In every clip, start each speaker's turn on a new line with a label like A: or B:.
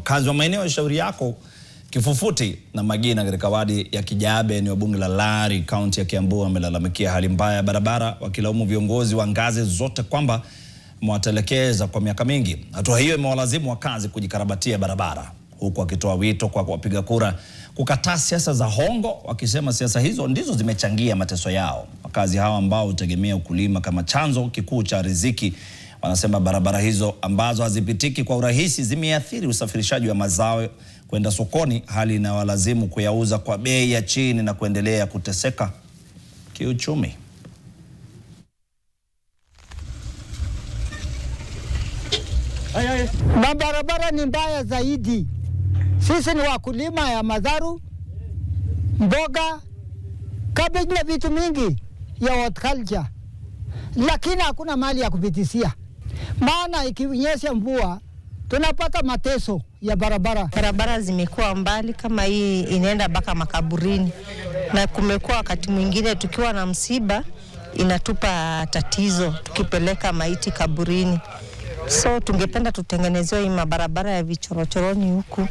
A: Wakazi wa maeneo ya Shauri Yako, Kifufuti na Magina katika wadi ya Kijabe, eneo bunge la Lari, kaunti ya Kiambu, wamelalamikia hali mbaya ya barabara, wakilaumu viongozi wa ngazi zote kwamba mwatelekeza kwa miaka mingi. Hatua hiyo imewalazimu wakazi kujikarabatia barabara, huku wakitoa wito kwa wapiga kura kukataa siasa za hongo, wakisema siasa hizo ndizo zimechangia mateso yao. Wakazi hao ambao hutegemea ukulima kama chanzo kikuu cha riziki, wanasema barabara hizo ambazo hazipitiki kwa urahisi zimeathiri usafirishaji wa mazao kwenda sokoni, hali inayowalazimu kuyauza kwa bei ya chini na kuendelea kuteseka kiuchumi.
B: Na barabara ni mbaya zaidi. Sisi ni wakulima ya madharu, mboga, cabbage na vitu mingi ya horticulture. Lakini hakuna mali ya kupitisia. Maana ikinyesha mvua tunapata mateso ya barabara.
C: Barabara zimekuwa mbali, kama hii inaenda mpaka makaburini. Na kumekuwa wakati mwingine tukiwa na msiba inatupa tatizo tukipeleka maiti kaburini. So tungependa tutengenezewe hii mabarabara ya vichorochoroni huku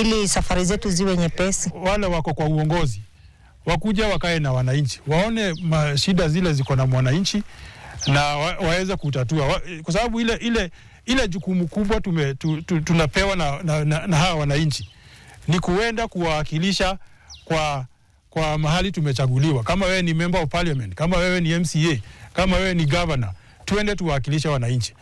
C: ili safari zetu ziwe nyepesi.
D: Wale wako kwa uongozi wakuja wakae na wananchi, waone shida zile ziko na mwananchi na waweze kutatua, kwa sababu ile jukumu kubwa tunapewa na hawa wananchi ni kuenda kuwakilisha kwa mahali tumechaguliwa. Kama wewe ni member of parliament, kama wewe ni MCA, kama wewe ni governor, tuende tuwakilisha wananchi.